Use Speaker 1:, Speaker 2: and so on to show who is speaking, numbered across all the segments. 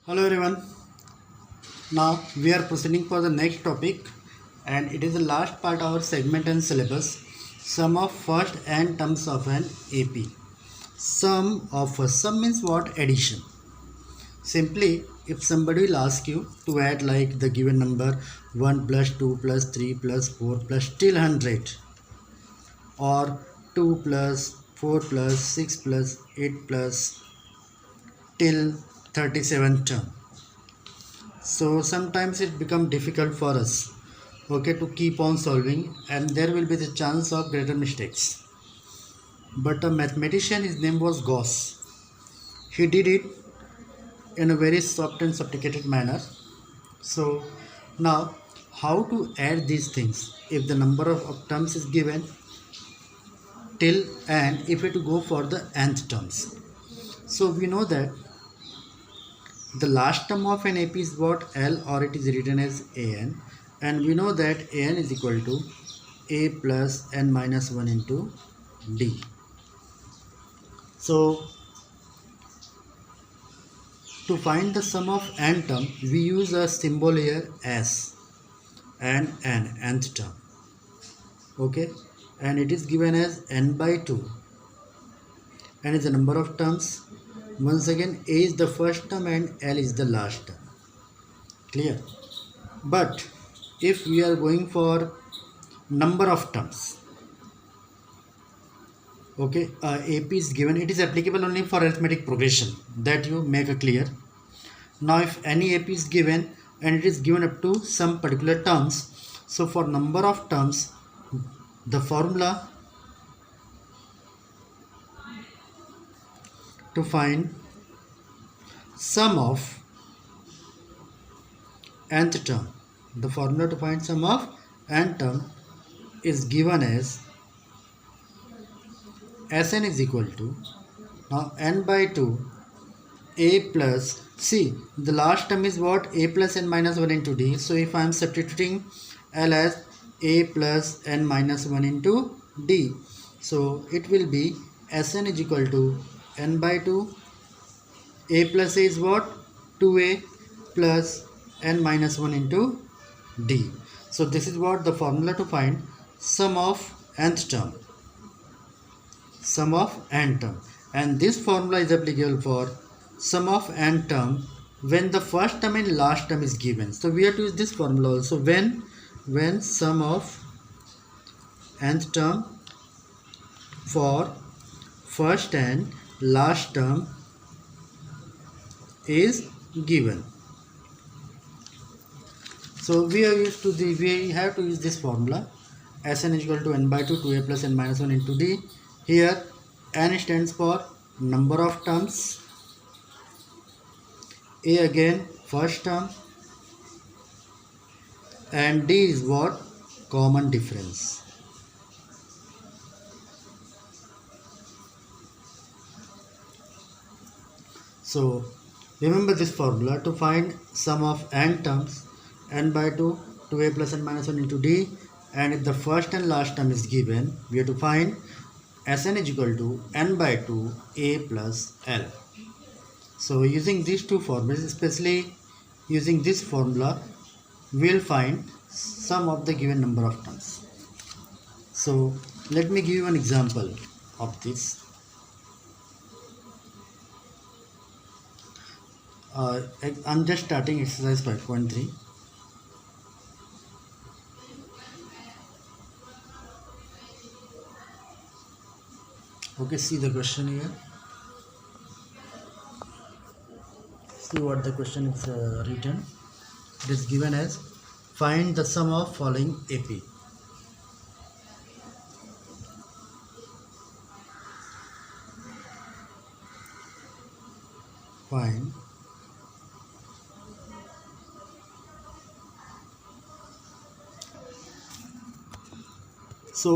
Speaker 1: Hello everyone. Now we are proceeding for the next topic and it is the last part of our segment and syllabus. Sum of first n terms of an AP. Sum means what? Addition. Simply if somebody will ask you to add like the given number 1 plus 2 plus 3 plus 4 plus till 100 or 2 plus 4 plus 6 plus 8 plus till 37 term. So sometimes it becomes difficult for us, okay, to keep on solving, and there will be the chance of greater mistakes. But a mathematician, his name was Gauss. He did it in a very soft and sophisticated manner. So now, how to add these things? If the number of terms is given till, and if we to go for the nth terms, so we know that the last term of an AP is what? L, or it is written as AN, and we know that AN is equal to A plus N minus 1 into D. So to find the sum of n term, we use a symbol here S and n, nth term, okay, and it is given as n by 2, and is the number of terms. Once again, A is the first term and L is the last term. Clear? But if we are going for number of terms, okay, AP is given, it is applicable only for arithmetic progression, that you make a clear. Now if any AP is given and it is given up to some particular terms, so for number of terms, the formula to find sum of nth term, the formula to find sum of nth term is given as Sn is equal to, now n by 2 A plus, see the last term is what? A plus n minus 1 into D. So if I am substituting L as A plus n minus 1 into D, so it will be Sn is equal to n by 2. A plus A is what? 2A plus n minus 1 into D. So this is what the formula to find sum of nth term, sum of n term, and this formula is applicable for sum of n term when the first term and last term is given. So we have to use this formula also when sum of nth term for first and last term is given. So we have to use this formula. Sn is equal to n by 2 2a plus n minus 1 into D. Here n stands for number of terms, A again first term, and D is what? Common difference. So remember this formula to find sum of n terms, n by 2 2a plus n minus 1 into D, and if the first and last term is given, we have to find Sn is equal to n by 2 A plus L. So using these two formulas, especially using this formula, we will find sum of the given number of terms. So let me give you an example of this. I'm just starting exercise 5.3. Okay, see the question here. See what the question is written. It is given as find the sum of following AP. Find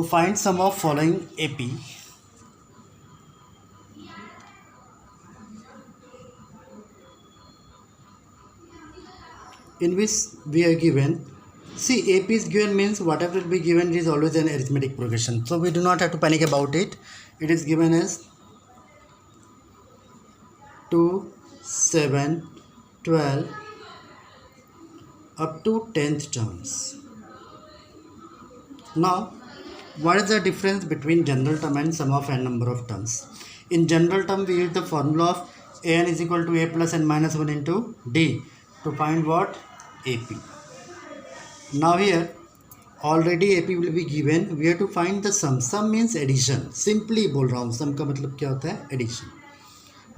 Speaker 1: find sum of following AP. In which we are given, see AP is given means whatever will be given is always an arithmetic progression, so we do not have to panic about it. It is given as 2 7 12 up to 10th terms. Now, what is the difference between general term and sum of n number of terms? In general term, we use the formula of an is equal to a plus n minus 1 into d to find what? AP. Now here, already AP will be given. We have to find the sum. Sum means addition. Simply बोल रहा हूँ, sum का मतलब क्या होता है? Addition.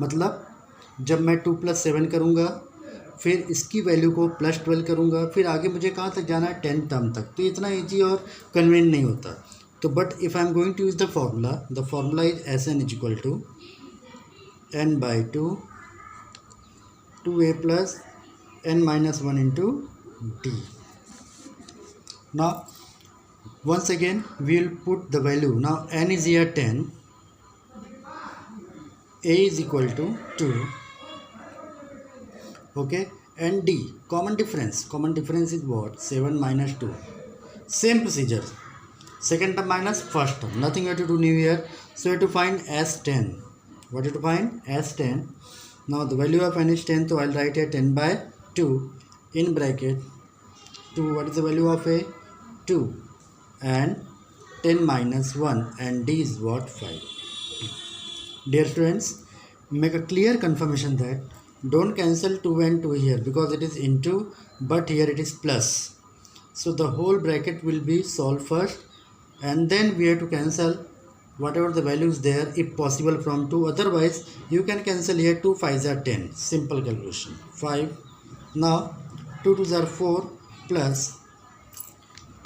Speaker 1: मतलब जब मैं 2 + 7 करूँगा, फिर इसकी वैल्यू को +12 करूँगा, फिर आगे मुझे कहाँ तक जाना है? 10 टर्म तक. तो इतना ईजी और कन्वीनियंट नहीं होता. तो but if I am going to use the formula is Sn is equal to n/2 2a plus n minus 1 into d. Now once again we will put the value. Now n is here 10, a is equal to 2, okay, and d common difference is what? 7 minus 2. Same procedure, second term minus first term, nothing you have to do new here. So you have to find S10. What you have to find? S10. Now the value of n is 10, so I'll write here 10/2 in bracket 2. What is the value of a? 2, and 10 minus 1, and d is what? 5. Dear students, make a clear confirmation that don't cancel 2 and 2 here because it is into, but here it is plus. So the whole bracket will be solved first, and then we have to cancel whatever the values there if possible from 2. Otherwise you can cancel here. 2 5s are 10. Simple calculation. 5. Now 2 2s are 4 plus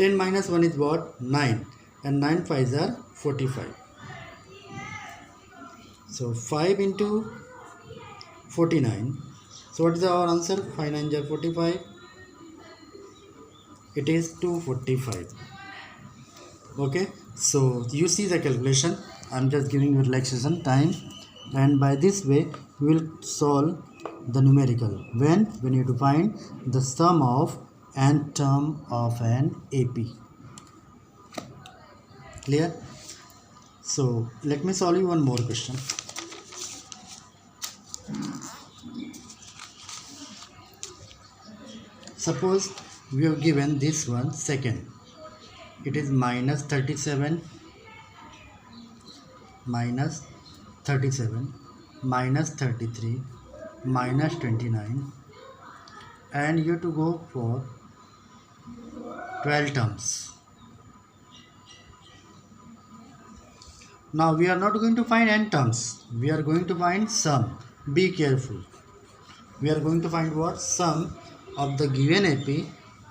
Speaker 1: 10 minus 1 is what? 9, and 9 5s are 45. So 5 into 49. So what is our answer? 5 9s are 45. It is 245. Okay, so you see the calculation. I'm just giving you relaxation time, and by this way we will solve the numerical when you have to find the sum of n term of an AP. Clear? So let me solve you one more question. Suppose we have given this one second. It is minus 37 minus 33 minus 29, and you have to go for 12 terms. Now we are not going to find n terms, we are going to find sum. Be careful. We are going to find what? Sum of the given AP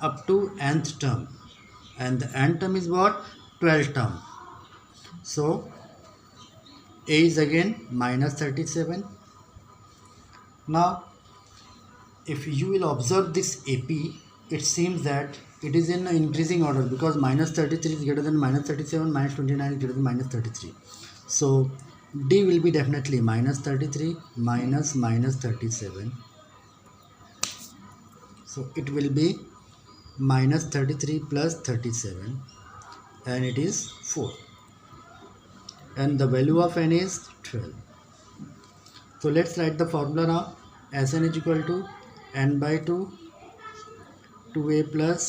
Speaker 1: up to nth term, and the nth term is what? 12 term. So a is again minus 37. Now if you will observe this AP, it seems that it is in increasing order because minus 33 is greater than minus 37, minus 29 is greater than minus 33. So D will be definitely minus 33 minus minus 37. So it will be minus 33 plus 37, and it is 4. And the value of n is 12. So let's write the formula now. Sn is equal to n/2 2a plus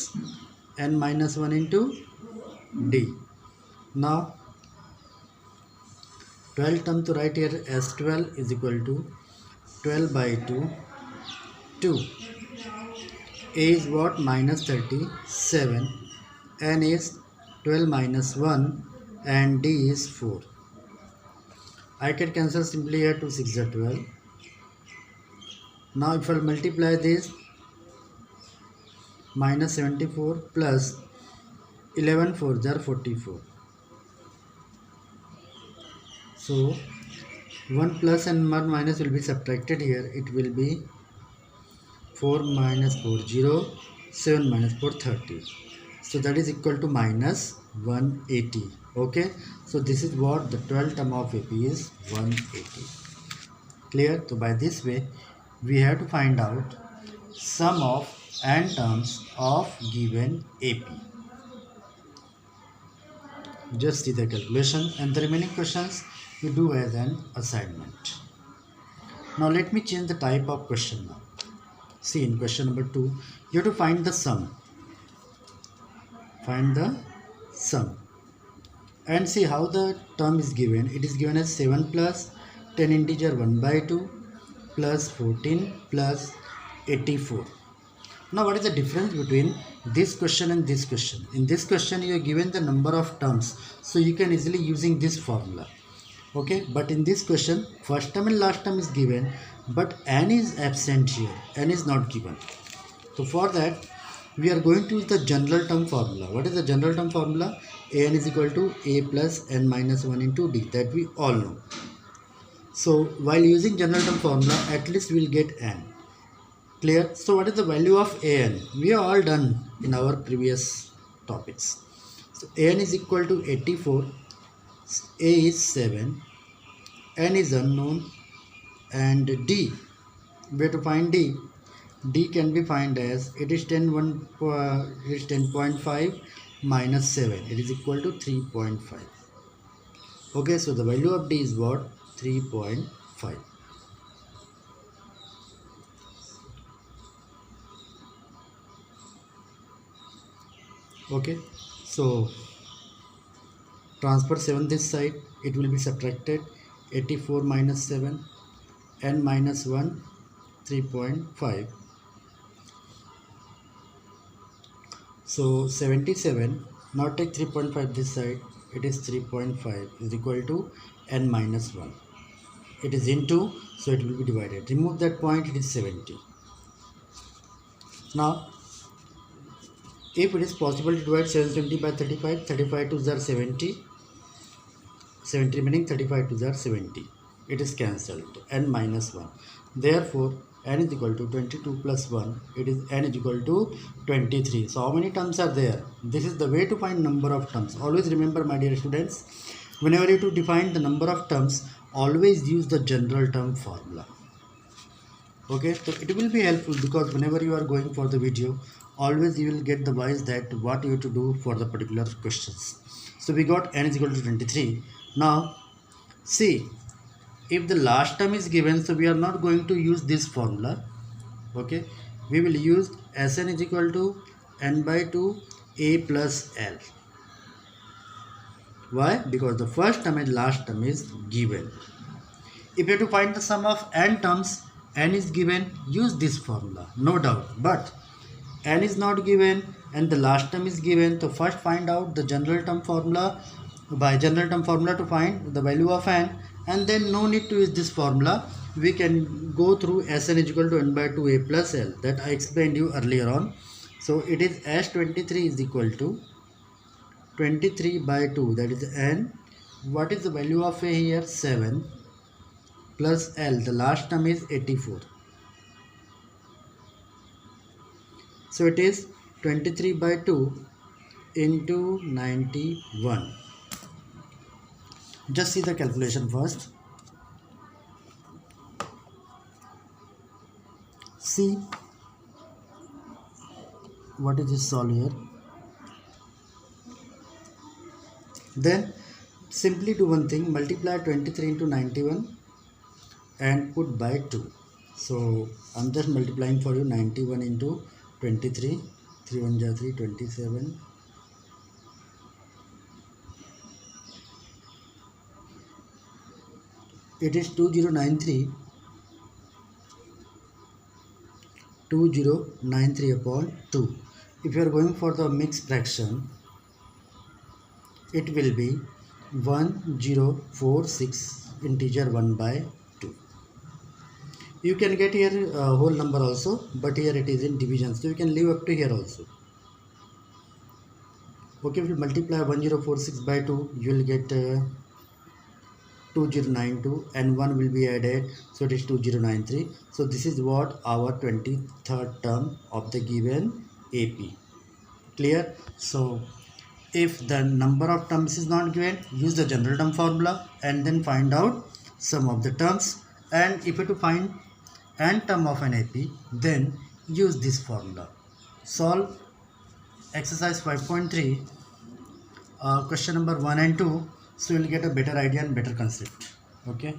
Speaker 1: n minus 1 into d. Now 12 term to write here as 12 is equal to 12/2 2. A is what? Minus 37, n is 12 minus 1, and d is 4. I can cancel simply here. 2 6 are 12. Now if I multiply this, minus 74 plus 11 4s are 44. So 1 plus and 1 minus will be subtracted here. It will be 4 minus 4 0, 7 minus 4 30. So that is equal to minus 180. Okay, so this is what the 12th term of AP is, 180. Clear? So by this way we have to find out sum of n terms of given AP. Just see the calculation, and the remaining questions you do as an assignment. Now let me change the type of question now. See, in question number 2, you have to find the sum. Find the sum. And see how the term is given. It is given as 7 plus 10 integer 1 by 2 plus 14 plus 84. Now what is the difference between this question and this question? In this question you are given the number of terms, so you can easily using this formula. Okay, but in this question first term and last term is given, but n is absent here, n is not given. So for that we are going to use the general term formula. What is the general term formula? An is equal to a plus n minus 1 into d, that we all know. So while using general term formula, at least we will get n. Clear? So what is the value of an? We are all done in our previous topics. So an is equal to 84, a is 7, n is unknown, and d, we have to find d. D can be found as, it is 10.5 minus 7, it is equal to 3.5. Okay, so the value of d is what? 3.5. Okay, so transfer 7 this side, it will be subtracted. 84 minus 7, n minus 1, 3.5. So 77, now take 3.5 this side, it is 3.5 is equal to n minus 1. It is into, so it will be divided. Remove that point, it is 70. Now, if it is possible to divide 770 by 35, 35 to the 70, 70 remaining, 35 to the 70. It is cancelled, n minus 1. Therefore, n is equal to 22 plus 1, it is n is equal to 23. So how many terms are there? This is the way to find number of terms. Always remember, my dear students, whenever you to define the number of terms, always use the general term formula. Okay, so it will be helpful, because whenever you are going for the video, always you will get the wise that what you have to do for the particular questions. So we got n is equal to 23. Now see, if the last term is given, so we are not going to use this formula. Okay, we will use Sn is equal to n by 2 a plus l. Why? Because the first term and last term is given. If you have to find the sum of n terms, n is given, use this formula, no doubt. But n is not given and the last term is given, so first find out the general term formula, by general term formula to find the value of n, and then no need to use this formula. We can go through Sn is equal to n by 2 a plus l, that I explained you earlier on. So it is S23 is equal to 23 by 2, that is n. What is the value of a here? 7 plus l, the last term is 84. So it is 23 by 2 into 91. Just see the calculation first. See what is this solve here. Then simply do one thing, multiply 23 into 91 and put by 2. So I'm just multiplying for you 91 into 23, 3 1 ja 3, 27. It is 2093 upon 2. If you are going for the mixed fraction, it will be 1046 integer 1 by 2. You can get here a whole number also, but here it is in division, so you can leave up to here also. Okay, if you multiply 1046 by 2, you will get 2092 and 1 will be added, so it is 2093. So this is what our 23rd term of the given AP. Clear? So if the number of terms is not given, use the general term formula and then find out sum of the terms. And if you to find n term of an AP, then use this formula. Solve exercise 5.3, question number 1 and 2, so you will get a better idea and better concept. Okay.